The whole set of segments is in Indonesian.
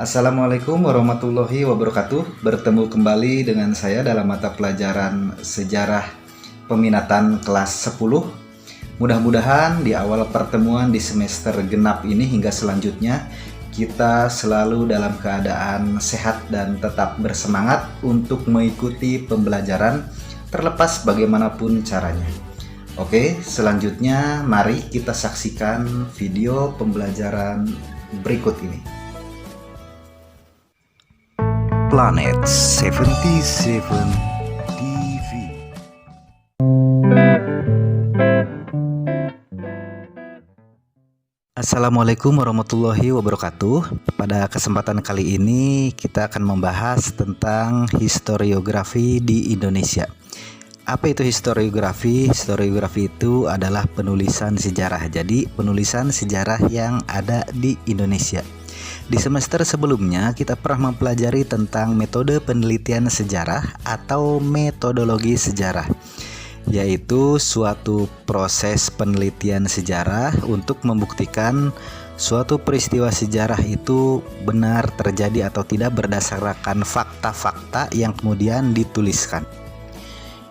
Assalamualaikum warahmatullahi wabarakatuh. Bertemu kembali dengan saya dalam mata pelajaran Sejarah Peminatan kelas 10. Mudah-mudahan di awal pertemuan di semester genap ini hingga selanjutnya kita selalu dalam keadaan sehat dan tetap bersemangat untuk mengikuti pembelajaran terlepas bagaimanapun caranya. Oke, selanjutnya mari kita saksikan video pembelajaran berikut ini. Planet 77 TV. Assalamualaikum warahmatullahi wabarakatuh. Pada kesempatan kali ini kita akan membahas tentang historiografi di Indonesia. Apa itu historiografi? Historiografi itu adalah penulisan sejarah. Jadi penulisan sejarah yang ada di Indonesia. Di semester sebelumnya kita pernah mempelajari tentang metode penelitian sejarah atau metodologi sejarah, yaitu suatu proses penelitian sejarah untuk membuktikan suatu peristiwa sejarah itu benar terjadi atau tidak berdasarkan fakta-fakta yang kemudian dituliskan.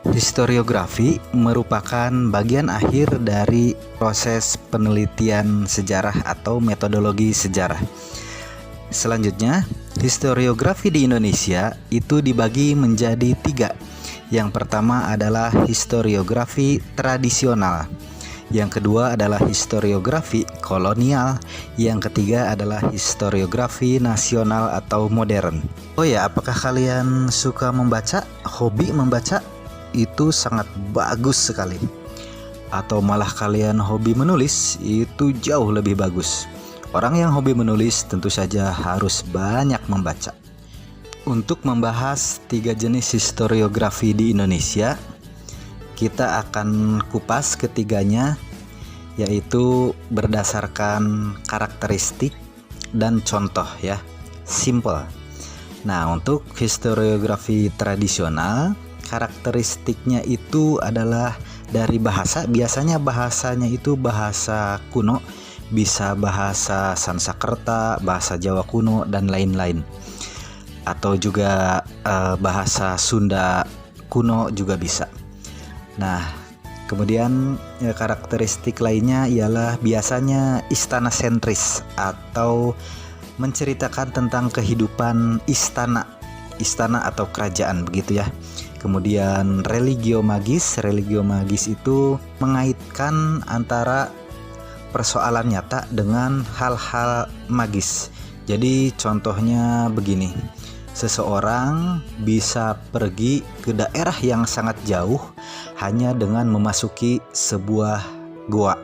Historiografi merupakan bagian akhir dari proses penelitian sejarah atau metodologi sejarah. Selanjutnya, historiografi di Indonesia itu dibagi menjadi 3. Yang pertama adalah historiografi tradisional. Yang kedua adalah historiografi kolonial. Yang ketiga adalah historiografi nasional atau modern. Oh ya, apakah kalian suka membaca? Hobi membaca? Itu sangat bagus sekali. Atau malah kalian hobi menulis? Itu jauh lebih bagus. Orang yang hobi menulis tentu saja harus banyak membaca. Untuk membahas 3 jenis historiografi di Indonesia, kita akan kupas ketiganya, yaitu berdasarkan karakteristik dan contoh ya. Simple. Nah, untuk historiografi tradisional, karakteristiknya itu adalah dari bahasa. Biasanya bahasanya itu bahasa kuno, bisa bahasa Sanskerta, bahasa Jawa kuno, dan lain-lain. Atau juga bahasa Sunda kuno juga bisa. Nah, kemudian karakteristik lainnya ialah biasanya istana sentris atau menceritakan tentang kehidupan istana atau kerajaan begitu ya. Kemudian religio magis itu mengaitkan antara persoalan nyata dengan hal-hal magis. Jadi contohnya begini, seseorang bisa pergi ke daerah yang sangat jauh hanya dengan memasuki sebuah goa.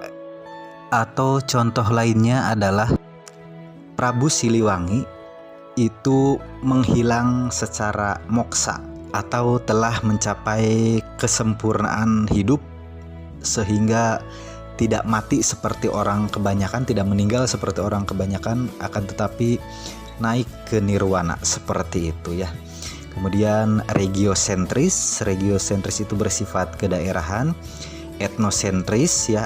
Atau contoh lainnya adalah Prabu Siliwangi itu menghilang secara moksa atau telah mencapai kesempurnaan hidup sehingga tidak mati seperti orang kebanyakan, tidak meninggal seperti orang kebanyakan, akan tetapi naik ke nirwana seperti itu ya. Kemudian regiosentris itu bersifat kedaerahan. Etnosentris ya,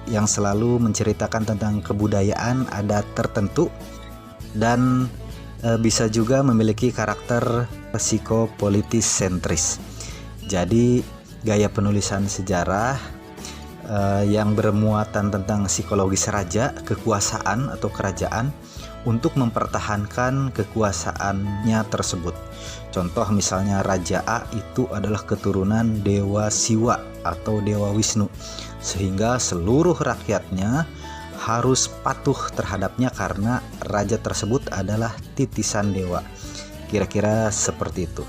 yang selalu menceritakan tentang kebudayaan adat tertentu, dan bisa juga memiliki karakter psikopolitis sentris. Jadi gaya penulisan sejarah yang bermuatan tentang psikologis raja, kekuasaan atau kerajaan untuk mempertahankan kekuasaannya tersebut. Contoh misalnya Raja A itu adalah keturunan Dewa Siwa atau Dewa Wisnu, sehingga seluruh rakyatnya harus patuh terhadapnya karena raja tersebut adalah titisan dewa. Kira-kira seperti itu.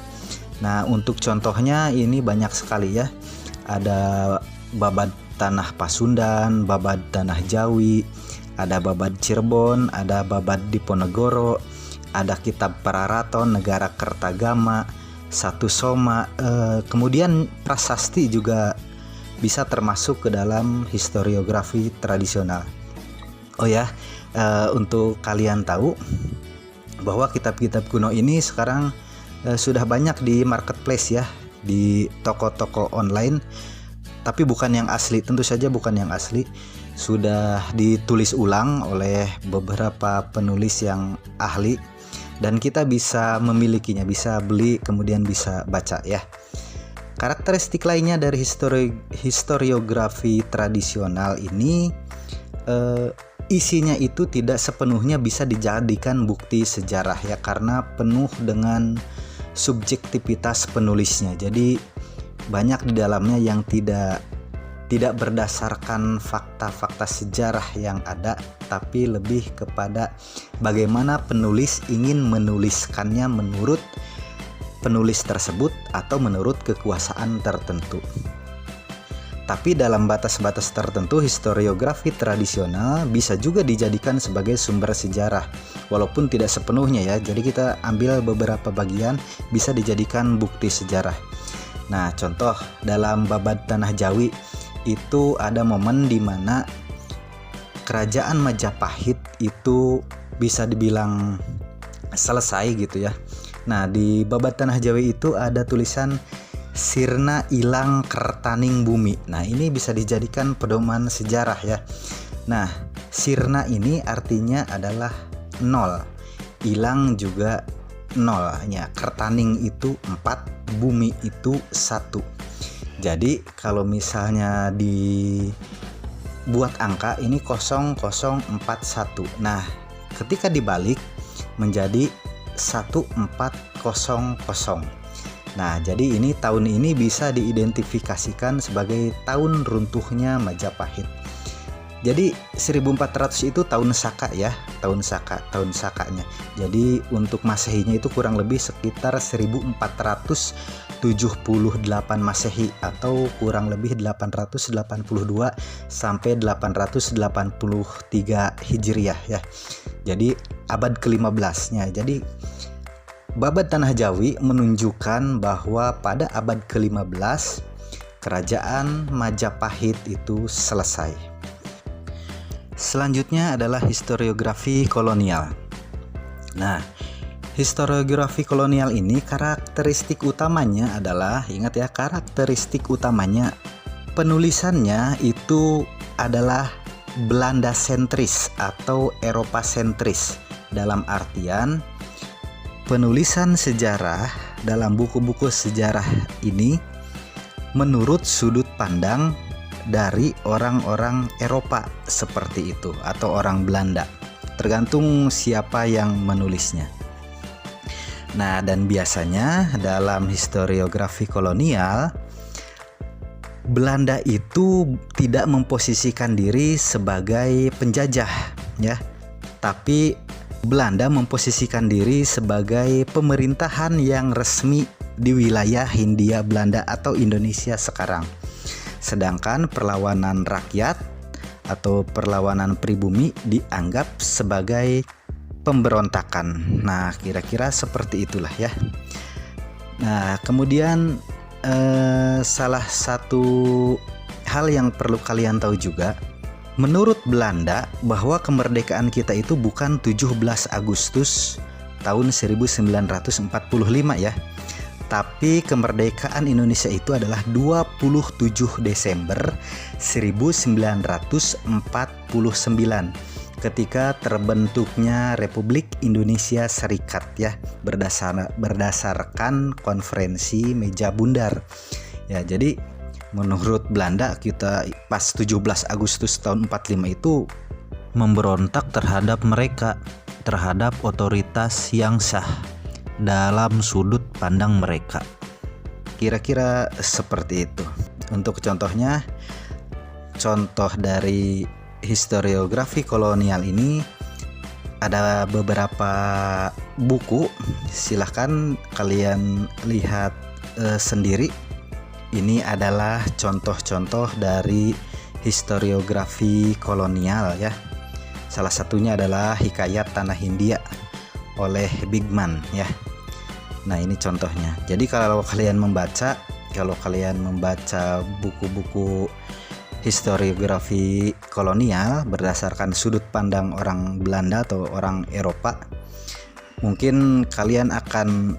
Nah, untuk contohnya ini banyak sekali ya. Ada Babad Tanah Pasundan, Babad Tanah Jawi, ada Babad Cirebon, ada Babad Diponegoro, ada Kitab Pararaton, Negara Kertagama, Satu Soma, kemudian prasasti juga bisa termasuk ke dalam historiografi tradisional. Oh ya, untuk kalian tahu bahwa kitab-kitab kuno ini sekarang sudah banyak di marketplace ya, di toko-toko online. Tapi bukan yang asli, tentu saja bukan yang asli. Sudah ditulis ulang oleh beberapa penulis yang ahli dan kita bisa memilikinya, bisa beli kemudian bisa baca ya. Karakteristik lainnya dari historiografi tradisional ini, isinya itu tidak sepenuhnya bisa dijadikan bukti sejarah ya, karena penuh dengan subjektivitas penulisnya. Jadi banyak di dalamnya yang tidak berdasarkan fakta-fakta sejarah yang ada, tapi lebih kepada bagaimana penulis ingin menuliskannya menurut penulis tersebut atau menurut kekuasaan tertentu. Tapi dalam batas-batas tertentu, historiografi tradisional bisa juga dijadikan sebagai sumber sejarah, walaupun tidak sepenuhnya ya. Jadi kita ambil beberapa bagian bisa dijadikan bukti sejarah. Nah, contoh dalam Babad Tanah Jawi itu ada momen di mana kerajaan Majapahit itu bisa dibilang selesai gitu ya. Nah, di Babad Tanah Jawi itu ada tulisan sirna ilang kertaning bumi. Nah, ini bisa dijadikan pedoman sejarah ya. Nah, sirna ini artinya adalah 0, ilang juga 0 ya. Kertaning itu 4, bumi itu 1. Jadi kalau misalnya dibuat angka ini 0041. Nah, ketika dibalik menjadi 1400. Nah, jadi ini tahun ini bisa diidentifikasikan sebagai tahun runtuhnya Majapahit. Jadi 1400 itu tahun Saka ya, tahun Sakanya. Jadi untuk Masehinya itu kurang lebih sekitar 1478 Masehi atau kurang lebih 882 sampai 883 Hijriah ya. Jadi abad ke-15-nya. Jadi Babad Tanah Jawi menunjukkan bahwa pada abad ke-15 kerajaan Majapahit itu selesai. Selanjutnya adalah historiografi kolonial. Nah, historiografi kolonial ini karakteristik utamanya adalah, ingat ya, karakteristik utamanya penulisannya itu adalah Belanda sentris atau Eropa sentris, dalam artian penulisan sejarah dalam buku-buku sejarah ini menurut sudut pandang dari orang-orang Eropa seperti itu atau orang Belanda, tergantung siapa yang menulisnya. Nah, dan biasanya dalam historiografi kolonial Belanda itu tidak memposisikan diri sebagai penjajah ya, tapi Belanda memposisikan diri sebagai pemerintahan yang resmi di wilayah Hindia Belanda atau Indonesia sekarang. Sedangkan perlawanan rakyat atau perlawanan pribumi dianggap sebagai pemberontakan. Nah, kira-kira seperti itulah ya. Nah, kemudian salah satu hal yang perlu kalian tahu juga, menurut Belanda bahwa kemerdekaan kita itu bukan 17 Agustus tahun 1945 ya, tapi kemerdekaan Indonesia itu adalah 27 Desember 1949 ketika terbentuknya Republik Indonesia Serikat ya, berdasarkan konferensi meja bundar ya. Jadi menurut Belanda kita pas 17 Agustus tahun 45 itu memberontak terhadap mereka, terhadap otoritas yang sah dalam sudut pandang mereka. Kira-kira seperti itu. Untuk contohnya, contoh dari historiografi kolonial ini ada beberapa buku, silahkan kalian lihat sendiri. Ini adalah contoh-contoh dari historiografi kolonial ya. Salah satunya adalah Hikayat Tanah Hindia oleh Bigman ya. Nah, ini contohnya. Jadi kalau kalian membaca buku-buku historiografi kolonial berdasarkan sudut pandang orang Belanda atau orang Eropa, mungkin kalian akan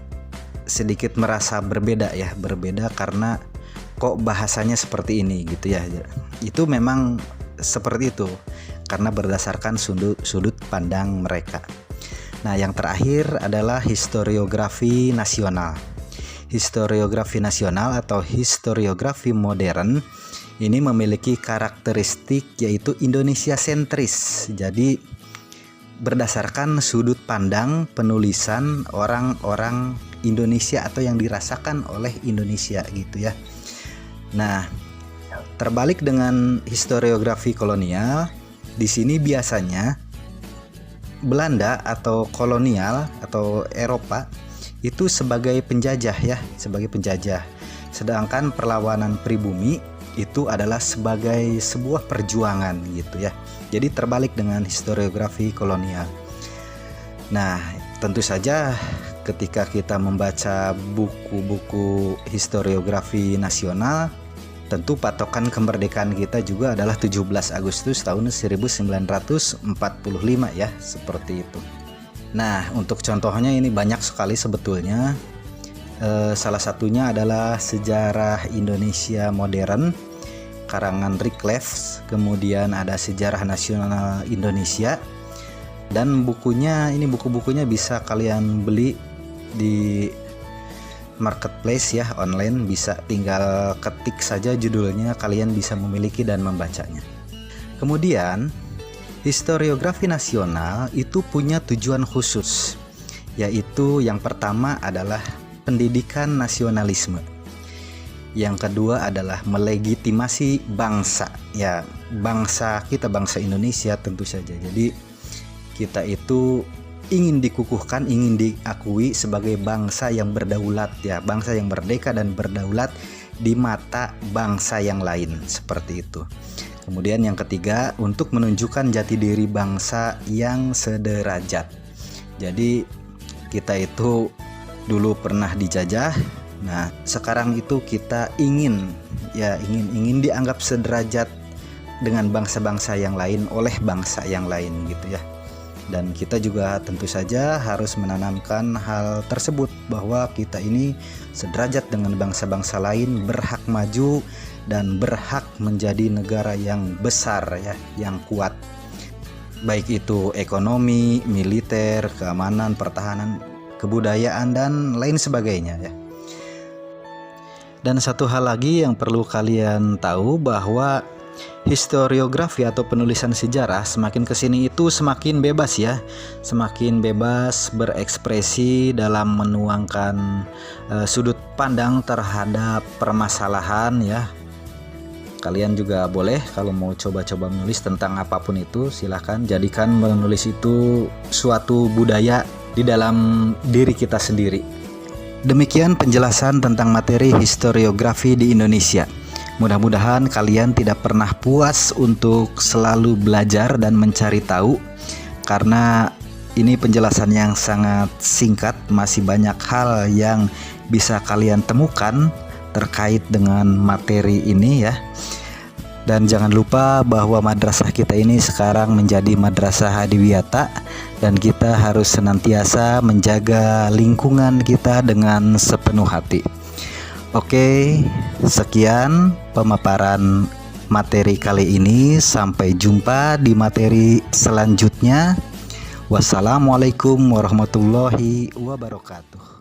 sedikit merasa berbeda karena kok bahasanya seperti ini gitu ya. Itu memang seperti itu karena berdasarkan sudut pandang mereka. Nah, yang terakhir adalah historiografi nasional. Historiografi nasional atau historiografi modern ini memiliki karakteristik yaitu Indonesia sentris. Jadi berdasarkan sudut pandang penulisan orang-orang Indonesia atau yang dirasakan oleh Indonesia gitu ya. Nah, terbalik dengan historiografi kolonial, di sini biasanya Belanda atau kolonial atau Eropa itu sebagai penjajah ya, sebagai penjajah. Sedangkan perlawanan pribumi itu adalah sebagai sebuah perjuangan gitu ya. Jadi terbalik dengan historiografi kolonial. Nah, tentu saja ketika kita membaca buku-buku historiografi nasional, tentu patokan kemerdekaan kita juga adalah 17 Agustus tahun 1945 ya, seperti itu. Nah, untuk contohnya ini banyak sekali sebetulnya. Salah satunya adalah Sejarah Indonesia Modern karangan Wycliffe, kemudian ada Sejarah Nasional Indonesia, dan buku-bukunya bisa kalian beli di marketplace ya, online, bisa tinggal ketik saja judulnya, kalian bisa memiliki dan membacanya. Kemudian historiografi nasional itu punya tujuan khusus, yaitu yang pertama adalah pendidikan nasionalisme. Yang kedua adalah melegitimasi bangsa, ya bangsa kita, bangsa Indonesia tentu saja. Jadi kita itu ingin dikukuhkan, ingin diakui sebagai bangsa yang berdaulat ya, bangsa yang merdeka dan berdaulat di mata bangsa yang lain, seperti itu. Kemudian yang ketiga, untuk menunjukkan jati diri bangsa yang sederajat. Jadi kita itu dulu pernah dijajah. Nah, sekarang itu kita ingin dianggap sederajat dengan bangsa-bangsa yang lain oleh bangsa yang lain gitu ya. Dan kita juga tentu saja harus menanamkan hal tersebut, bahwa kita ini sederajat dengan bangsa-bangsa lain, berhak maju dan berhak menjadi negara yang besar ya, yang kuat. Baik itu ekonomi, militer, keamanan, pertahanan, kebudayaan dan lain sebagainya ya. Dan satu hal lagi yang perlu kalian tahu, bahwa historiografi atau penulisan sejarah semakin kesini itu semakin bebas ya, semakin bebas berekspresi dalam menuangkan sudut pandang terhadap permasalahan ya. Kalian juga boleh kalau mau coba-coba menulis tentang apapun itu, silahkan jadikan menulis itu suatu budaya di dalam diri kita sendiri. Demikian penjelasan tentang materi historiografi di Indonesia. Mudah-mudahan kalian tidak pernah puas untuk selalu belajar dan mencari tahu, karena ini penjelasan yang sangat singkat, masih banyak hal yang bisa kalian temukan terkait dengan materi ini ya. Dan jangan lupa bahwa madrasah kita ini sekarang menjadi madrasah Hadiwiyata, dan kita harus senantiasa menjaga lingkungan kita dengan sepenuh hati. Oke, sekian pemaparan materi kali ini. Sampai jumpa di materi selanjutnya. Wassalamualaikum warahmatullahi wabarakatuh.